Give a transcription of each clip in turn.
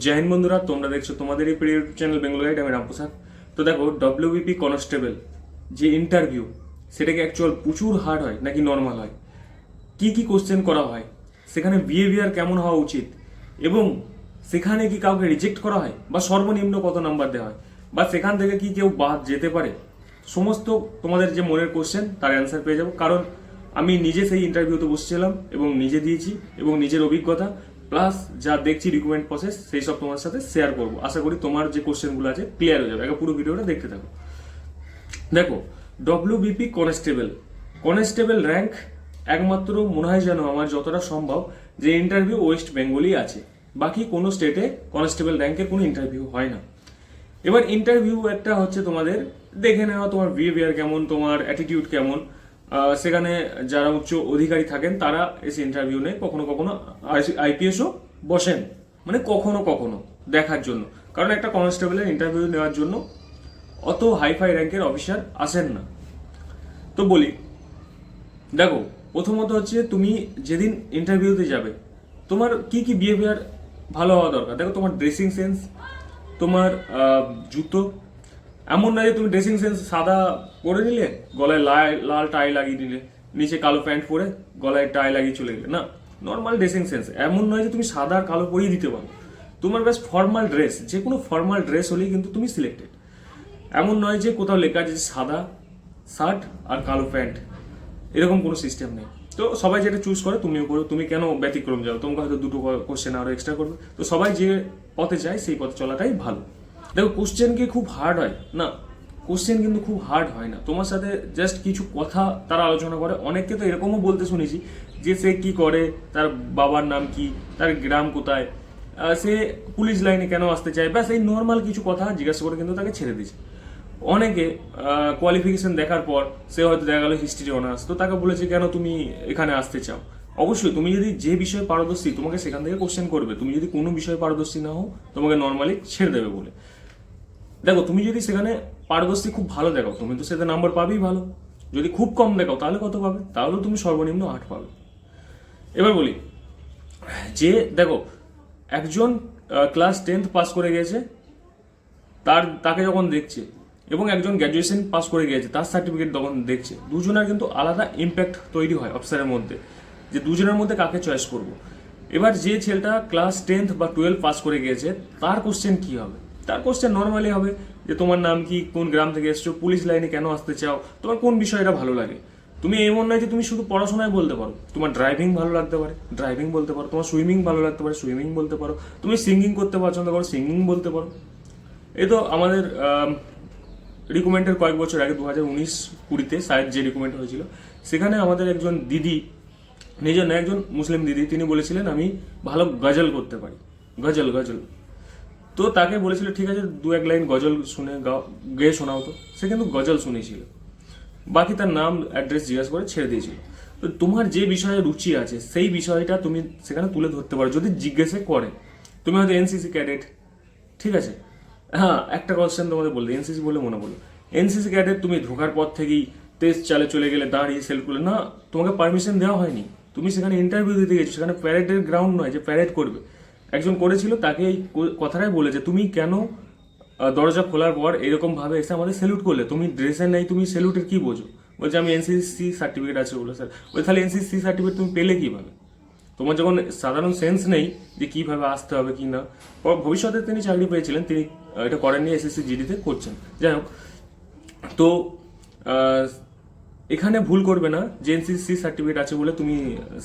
জয় হিন্দ বন্ধুরা, তোমরা দেখছো তোমাদের এই প্রিয় ইউটিউব চ্যানেল বেঙ্গল গাইড। আমি রামপ্রসাদ। তো দেখো, ডব্লিউবিপি কনস্টেবল যে ইন্টারভিউ, সেটাকে অ্যাকচুয়াল প্রচুর হার্ড হয় নাকি নর্মাল হয়, কি কি কোশ্চেন করা হয়, সেখানে বিহেভিয়ার কেমন হওয়া উচিত, এবং সেখানে কি কাউকে রিজেক্ট করা হয় বা সর্বনিম্ন কত নাম্বার দেওয়া হয়, বা সেখান থেকে কি কেউ বাদ যেতে পারে, সমস্ত তোমাদের যে মনের কোশ্চেন তার অ্যান্সার পেয়ে যাবো। কারণ আমি নিজে সেই ইন্টারভিউতে বসছিলাম এবং নিজে দিয়েছি, এবং নিজের অভিজ্ঞতা প্লাস যা দেখছি রিক্রুটমেন্ট প্রসেস, সেই সব তোমার সাথে শেয়ার করবো। আশা করি তোমার যে কোশ্চেনগুলো আছে ক্লিয়ার হয়ে যাবে। আগে পুরো ভিডিওটা দেখতে থাকো। দেখো, ডব্লিউবিপি কনস্টেবল র্যাঙ্ক একমাত্র মনে হয় যেন আমার যতটা সম্ভব যে ইন্টারভিউ ওয়েস্ট বেঙ্গলই আছে, বাকি কোনো স্টেটে কনস্টেবল র্যাঙ্কের কোনো ইন্টারভিউ হয় না। এবার ইন্টারভিউ একটা হচ্ছে তোমাদের দেখে নেওয়া তোমার বিহেভিয়ার কেমন, তোমার অ্যাটিটিউড কেমন। সেখানে যারা উচ্চ অধিকারী থাকেন তারা এসে ইন্টারভিউ নেয়, কখনো কখনো আইপিএসও বসেন, মানে কখনো কখনো দেখার জন্য। কারণ একটা কনস্টেবলের ইন্টারভিউ নেওয়ার জন্য অত হাইফাই র্যাঙ্কের অফিসার আসেন না। তো বলি, দেখো, প্রথমত হচ্ছে তুমি যেদিন ইন্টারভিউতে যাবে তোমার কি কি বিহেভিয়ার ভালো হওয়া দরকার। দেখো, তোমার ড্রেসিং সেন্স, তোমার জুতো, এমন নয় যে তুমি ড্রেসিং সেন্স সাদা পরে নিলে, গলায় লাল টাই লাগিয়ে নিলে, নিচে কালো প্যান্ট পরে গলায় টাই লাগিয়ে চলে গেলে, না। নর্মাল ড্রেসিং সেন্স, এমন নয় যে তুমি সাদা আর কালো পরিয়ে দিতে পারো। তোমার ব্যাস ফর্মাল ড্রেস, যে কোনো ফর্মাল ড্রেস হলেই কিন্তু তুমি সিলেক্টেড। এমন নয় যে কোথাও লেখা আছে সাদা শার্ট আর কালো প্যান্ট, এরকম কোনো সিস্টেম নেই। তো সবাই যেটা চুজ করে তুমিও করো, তুমি কেন ব্যতিক্রম যাও, তোমাকে হয়তো দুটো কোশ্চেন আরো এক্সট্রা করবে। তো সবাই যে পথে যায় সেই পথে চলাটাই ভালো। দেখো, কোশ্চেন কি খুব হার্ড হয় না? কোশ্চেন কিন্তু খুব হার্ড হয় না। তোমার সাথে জাস্ট কিছু কথা তারা আলোচনা করে। অনেককে তো এরকমও বলতে শুনেছি যে সে কি করে, তার বাবার নাম কি, তার গ্রাম কোথায়, সে পুলিশ লাইনে কেন আসতে চায়, ব্যাস এই নর্মাল কিছু কথা জিজ্ঞাসা করে কিন্তু তাকে ছেড়ে দিয়েছে। অনেকে কোয়ালিফিকেশন দেখার পর সে হয়তো দেখা গেল হিস্ট্রি অনার্স, তো তাকে বলেছে কেন তুমি এখানে আসতে চাও। অবশ্যই তুমি যদি যে বিষয়ে পারদর্শী তোমাকে সেখান থেকে কোশ্চেন করবে, তুমি যদি কোনো বিষয়ে পারদর্শী না হও তোমাকে নর্মালি ছেড়ে দেবে বলে। দেখো, তুমি যদি সেখানে পারদর্শী খুব ভালো দেখাও তুমি তো সেটা নাম্বার পাবেই ভালো। যদি খুব কম দেখাও তাহলে কত পাবে? তাহলেও তুমি সর্বনিম্ন 8 পাবে। এবার বলি যে দেখো, একজন ক্লাস 10th পাস করে গেছে, তাকে যখন দেখছে, এবং একজন গ্র্যাজুয়েশন পাস করে গিয়েছে তার সার্টিফিকেট তখন দেখছে, দুজনের কিন্তু আলাদা ইম্প্যাক্ট তৈরি হয় অফিসারের মধ্যে, যে দুজনের মধ্যে কাকে চয়েস করব। এবার যে ছেলেটা ক্লাস 10th বা 12 পাস করে গিয়েছে তার কোশ্চেন কি হবে? তার কোশ্চেন নর্মালি হবে যে তোমার নাম কি, কোন গ্রাম থেকে এসছো, পুলিশ লাইনে কেন আসতে চাও, তোমার কোন বিষয়টা ভালো লাগে। তুমি এমন নয় যে তুমি শুধু পড়াশোনায় বলতে পারো, তোমার ড্রাইভিং ভালো লাগতে পারে, ড্রাইভিং বলতে পারো, তোমার সুইমিং ভালো লাগতে পারে, সুইমিং বলতে পারো, তুমি সিঙ্গিং করতে পছন্দ করো, সিঙ্গিং বলতে পারো। এই তো আমাদের রিকমেন্ডের কয়েক বছর আগে 2019-20 শায়দ যে রিকমেন্ড হয়েছিল, সেখানে আমাদের একজন দিদি, নিজের না, একজন মুসলিম দিদি, তিনি বলেছিলেন আমি ভালো গজল করতে পারি, গজল। তো তাকে বলেছিল ঠিক আছে 2-1 লাইন গজল শুনে গেয়ে শোনাও। তো সে কিন্তু গজল শুনেছিল, বাকি তার নাম অ্যাড্রেস জিজ্ঞাসা করে ছেড়ে দিয়েছিল। তো তোমার যে বিষয়ে রুচি আছে সেই বিষয়টা তুমি সেখানে তুলে ধরতে পারো যদি জিজ্ঞাসা করে। তুমি হয়তো এনসিসি ক্যাডেট, ঠিক আছে, হ্যাঁ, একটা কোশ্চেন তোমাদের বললে এনসিসি বলে মনে বললো, এনসিসি ক্যাডেট তুমি ঢোকার পর থেকেই তেজ চালে চলে গেলে, দাঁড়িয়ে সেল করলে, না, তোমাকে পারমিশন দেওয়া হয়নি। তুমি সেখানে ইন্টারভিউ দিতে গেছো, সেখানে প্যারেডের গ্রাউন্ড নয় যে প্যারেড করবে। একজন করেছিল, তাকে এই কথাটাই বলেছে তুমি কেন দরজা খোলার পর এরকম ভাবে এসে আমাদের স্যালুট করলে, তুমি ড্রেসে নেই, তুমি স্যালুটের কি বোঝো? বলছে আমি এনসিসি সার্টিফিকেট আছে বলে। স্যার বলে তাহলে এনসিসি সার্টিফিকেট তুমি পেলে কিভাবে? তোমার যখন সাধারণ সেন্স নেই যে কিভাবে আসতে হবে কি না। ভবিষ্যতে তিনি চাকরি পেয়েছিলেন, তিনি এটা করেননি, এসএসসি জিডিতে করছেন। যাই হোক, তো এখানে ভুল করবে না যে এনসিসি সার্টিফিকেট আছে বলে তুমি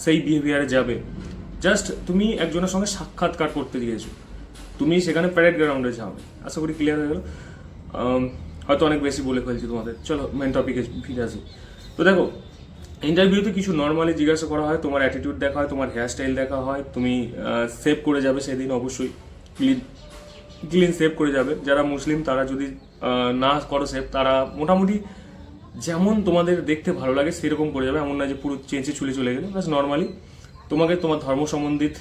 সেই বিহেভিয়ারে যাবে। জাস্ট তুমি একজনের সঙ্গে সাক্ষাৎকার করতে গিয়েছো, তুমি সেখানে প্যারেড গ্রাউন্ডে যাবে। আশা করি ক্লিয়ার হয়ে গেল। হয়তো অনেক বেশি বলে ফেলছি তোমাদের, চলো মেন টপিকে ফিরে আসি। তো দেখো, ইন্টারভিউতে কিছু নর্মালি জিজ্ঞাসা করা হয়, তোমার অ্যাটিটিউড দেখা হয়, তোমার হেয়ার স্টাইল দেখা হয়, তুমি সেভ করে যাবে সেদিন, অবশ্যই ক্লিন সেভ করে যাবে। যারা মুসলিম তারা যদি না করো সেভ, তারা মোটামুটি যেমন তোমাদের দেখতে ভালো লাগে সেরকম করে যাবে। এমন না যে পুরো চেঁচে চুলে চলে গেলে। ব্যাস নর্মালি তোমাকে তোমার ধর্ম সম্বন্ধিত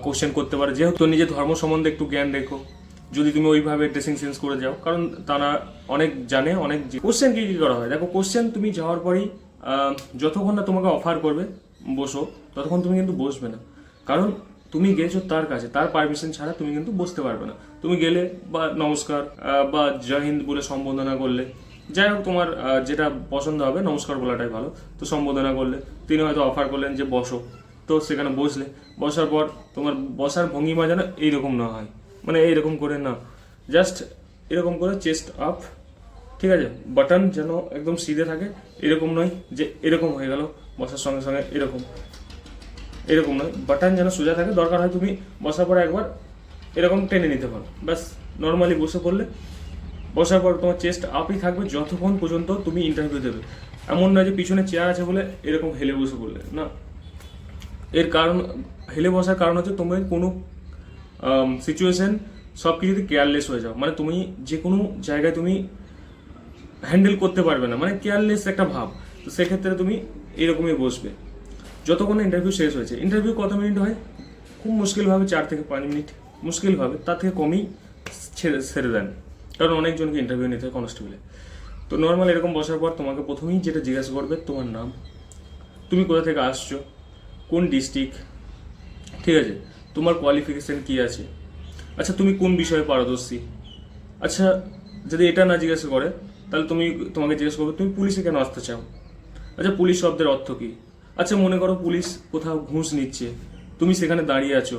কোশ্চেন করতে পারে, যেহেতু নিজের ধর্ম সম্বন্ধে একটু জ্ঞান রেখো যদি তুমি ওইভাবে ড্রেসিং সেন্স করে যাও, কারণ তারা অনেক জানে। অনেক কোশ্চেন কি কি করা হয়, দেখো, কোশ্চেন তুমি যাওয়ার পরেই যতক্ষণ না তোমাকে অফার করবে বসো, ততক্ষণ তুমি কিন্তু বসবে না। কারণ তুমি গেছো তার কাছে, তার পারমিশন ছাড়া তুমি কিন্তু বসতে পারবে না। তুমি গেলে বা নমস্কার বা জয় হিন্দ বলে সম্বোধনা করলে, যাই হোক তোমার যেটা পছন্দ হবে, নমস্কার বলাটাই ভালো। তো সম্বোধনা করলে, তিনি হয়তো অফার করলেন যে বসো, তো সেখানে বসলে, বসার পর তোমার বসার ভঙ্গিমা যেন এইরকম না হয়, মানে এইরকম করে না, জাস্ট এরকম করে চেস্ট আপ, ঠিক আছে, বাটন যেন একদম সিধে থাকে, এরকম নয় যে এরকম হয়ে গেল বসার সঙ্গে সঙ্গে, এরকম নয়, বাটন যেন সোজা থাকে। দরকার হয় তুমি বসার পরে একবার এরকম টেনে নিতে পারো, ব্যাস নর্মালি বসে পড়লে। বসার পর তোমার চেস্ট আপই থাকবে যতক্ষণ পর্যন্ত তুমি ইন্টারভিউ দেবে। এমন নয় যে পিছনে চেয়ার আছে বলে এরকম হেলে বসে পড়লে, না। এর কারণ, হেলে বসার কারণ হচ্ছে তুমি কোনো সিচুয়েশন সব কিছুতে কেয়ারলেস হয়ে যাও, মানে তুমি যে কোনো জায়গায় তুমি হ্যান্ডেল করতে পারবে না, মানে কেয়ারলেস একটা ভাব। তো সেক্ষেত্রে তুমি এরকমই বসবে যতক্ষণ না ইন্টারভিউ শেষ হয়েছে। ইন্টারভিউ কত মিনিট হয়? খুব মুশকিলভাবে 4 থেকে 5 মিনিট, মুশকিলভাবে, তার থেকে কমই ছেড়ে দেন, কারণ অনেকজনকে ইন্টারভিউ নিতে হয় কনস্টেবলে। তো নর্মাল এরকম বসার পর তোমাকে প্রথমেই যেটা জিজ্ঞাসা করবে, তোমার নাম, তুমি কোথা থেকে আসছো, কোন ডিস্ট্রিক্ট, ঠিক আছে, তোমার কোয়ালিফিকেশান কী আছে, আচ্ছা তুমি কোন বিষয়ে পারদর্শী। আচ্ছা যদি এটা না জিজ্ঞাসা করে তাহলে তোমাকে জিজ্ঞেস করবে তুমি পুলিশে কেন আসতে চাও। আচ্ছা পুলিশ শব্দের অর্থ কী। আচ্ছা মনে করো পুলিশ কোথাও ঘুষ নিচ্ছে, তুমি সেখানে দাঁড়িয়ে আছো,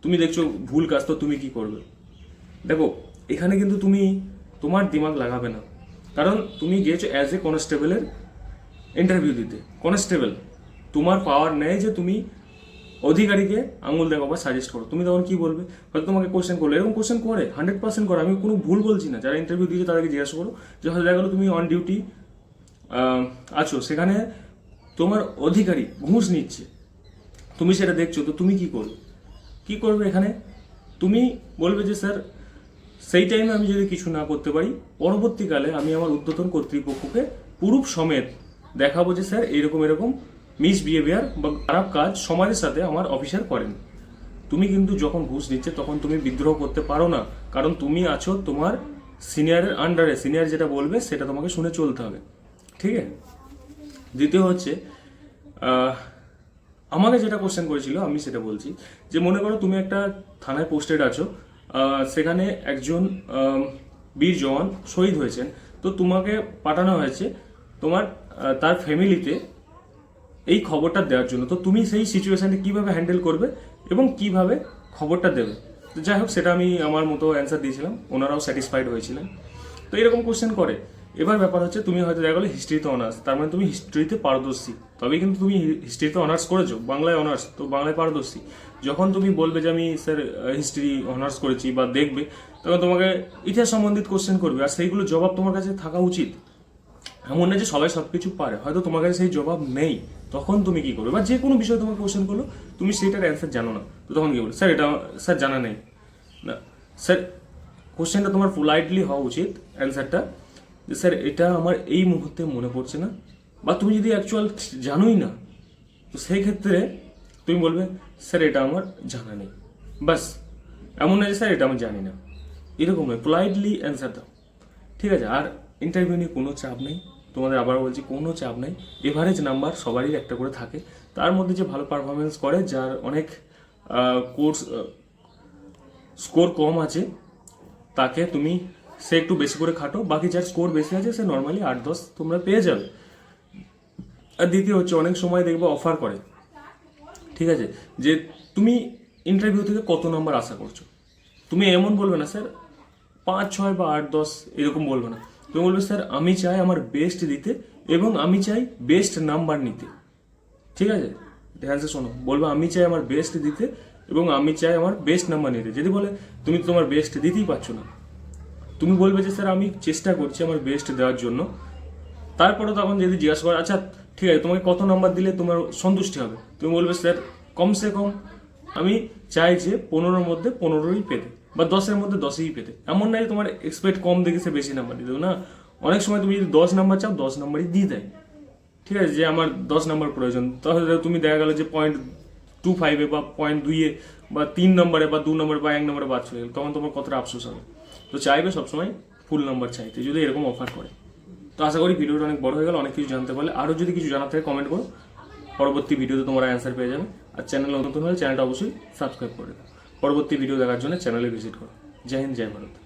তুমি দেখছো ভুল কাজ, তো তুমি কি করবে। দেখো এখানে কিন্তু তুমি তোমার দিমাগ লাগাবে না, কারণ তুমি গিয়েছো অ্যাজ এ কনস্টেবলের ইন্টারভিউ দিতে। কনস্টেবল, তোমার পাওয়ার নেই যে তুমি অধিকারীকে আঙুল দেখো বা সাজেস্ট করো। তুমি তখন কি বলবে? হয়তো তোমাকে কোশ্চেন করলো, এরকম কোশ্চেন করে 100% করে, আমি কোনো ভুল বলছি না। যারা ইন্টারভিউ দিয়েছে তাদেরকে জিজ্ঞাসা করো যে হয়তো দেখা গেলো তুমি অন ডিউটি আছো, সেখানে তোমার অধিকারী ঘুষ নিচ্ছে, তুমি সেটা দেখছো, তো তুমি কি করবে এখানে? তুমি বলবে যে স্যার সেই টাইমে আমি যদি কিছু না করতে পারি, পরবর্তীকালে আমি আমার ঊর্ধ্বতন কর্তৃপক্ষকে প্রুফ সমেত দেখাবো যে স্যার এরকম মিসবিহেভিয়ার বা খারাপ কাজ সমাজের সাথে আমার অফিসার করেন। তুমি কিন্তু যখন ঘুষ দিচ্ছে তখন তুমি বিদ্রোহ করতে পারো না, কারণ তুমি আছো তোমার সিনিয়রের আন্ডারে, সিনিয়র যেটা বলবে সেটা তোমাকে শুনে চলতে হবে, ঠিক আছে। দ্বিতীয় হচ্ছে আমাকে যেটা কোশ্চেন করেছিল আমি সেটা বলছি, যে মনে করো তুমি একটা থানায় পোস্টেড আছো, সেখানে একজন বীর জওয়ান শহীদ হয়েছেন, তো তোমাকে পাঠানো হয়েছে তোমার তার ফ্যামিলিতে এই খবরটা দেওয়ার জন্য। তো তুমি সেই সিচুয়েশানটা কীভাবে হ্যান্ডেল করবে এবং কিভাবে খবরটা দেবে। তো যাই হোক সেটা আমি আমার মতো অ্যান্সার দিয়েছিলাম, ওনারাও স্যাটিসফাইড হয়েছিলেন। তো এরকম কোশ্চেন করে। এবার ব্যাপার হচ্ছে তুমি হয়তো দেখা গেলো হিস্ট্রিতে অনার্স, তার মানে তুমি হিস্ট্রিতে পারদর্শী, তবেই কিন্তু তুমি হিস্ট্রিতে অনার্স করেছো, বাংলায় অনার্স, তো বাংলায় পারদর্শী। যখন তুমি বলবে যে আমি স্যার হিস্ট্রি অনার্স করেছি বা দেখবে, তখন তোমাকে ইতিহাস সম্বন্ধিত কোশ্চেন করবে, আর সেইগুলো জবাব তোমার কাছে থাকা উচিত। এমন না যে সবাই সব কিছু পারে, হয়তো তোমার কাছে সেই জবাব নেই, তখন তুমি কি করবে? বা যে কোনো বিষয়ে তোমাকে কোশ্চেন করলো, তুমি সেটার অ্যান্সার জানো না, তো তখন কি বলবে? স্যার এটা স্যার জানা নেই। না স্যার, কোশ্চেনটা তোমার পোলাইটলি হওয়া উচিত অ্যান্সারটা, যে স্যার এটা আমার এই মুহূর্তে মনে পড়ছে না, বা তুমি যদি অ্যাকচুয়াল জানোই না, তো সেই ক্ষেত্রে তুমি বলবে স্যার এটা আমার জানা নেই, বাস। এমন না যে স্যার এটা আমি জানি না, এরকম নয়, পোলাইটলি অ্যান্সার দাও, ঠিক আছে। আর ইন্টারভিউ নিয়ে কোনো চাপ নেই, তোমাদের আবার বলছি কোনো চাপ নেই। এভারেজ নাম্বার সবারই একটা করে থাকে, তার মধ্যে যে ভালো পারফরমেন্স করে, যার অনেক স্কোর কম আছে, তাকে তুমি সে একটু বেশি করে খাটো, বাকি যার স্কোর বেশি আছে সে নর্মালি 8-10 তোমরা পেয়ে যাবে। আর দ্বিতীয় হচ্ছে অনেক সময় দেখবে অফার করে, ঠিক আছে, যে তুমি ইন্টারভিউ থেকে কত নাম্বার আশা করছো। তুমি এমন বলবে না স্যার 5-6 বা 8-10 এরকম বলবে না, তুমি বলবে স্যার আমি চাই আমার বেস্ট দিতে এবং আমি চাই বেস্ট নাম্বার নিতে, ঠিক আছে। ধ্যান সে শোনো, বলবে আমি চাই আমার বেস্ট দিতে এবং আমি চাই আমার বেস্ট নাম্বার নিতে। যদি বলে তুমি তোমার বেস্ট দিতেই পারছো না, তুমি বলবে যে স্যার আমি চেষ্টা করছি আমার বেস্ট দেওয়ার জন্য। তারপরে তখন যদি জিজ্ঞাসা করে আচ্ছা ঠিক আছে তোমাকে কত নাম্বার দিলে তোমার সন্তুষ্টি হবে, তুমি বলবে স্যার কমসে কম আমি চাই যে 15-র মধ্যে 15ই পেতে, বা 10-এর মধ্যে 10ই পেতে। এমন নয় তোমার এক্সপেক্ট কম দেখে সে বেশি নাম্বার দিয়ে দেবে না। অনেক সময় তুমি যদি 10 নাম্বার চাও 10 নাম্বারই দিয়ে দেয়, ঠিক আছে, যে আমার 10 নাম্বার প্রয়োজন। তাহলে তুমি দেখা গেলো যে 0.25 বা 0.2 বা 3 নম্বরে বা 2 নম্বরে বা 1 নম্বরে বাদ চলে গেল, তখন তোমার কতটা আফসোস হবে। তো চাইবে সবসময় ফুল নাম্বার চাইতে যদি এরকম অফার করে। তো আশা করি ভিডিওটা অনেক বড় হয়ে গেল, অনেক কিছু জানতে পারলে। আরও যদি কিছু জানার থাকে কমেন্ট করো, পরবর্তী ভিডিওতে তোমরা অ্যান্সার পেয়ে যাবে। আর চ্যানেল নতুন হলে চ্যানেলটা অবশ্যই সাবস্ক্রাইব করে দাও। পরবর্তী ভিডিও দেখার জন্য চ্যানেলে ভিজিট করো। জয় হিন্দ, জয় ভারত।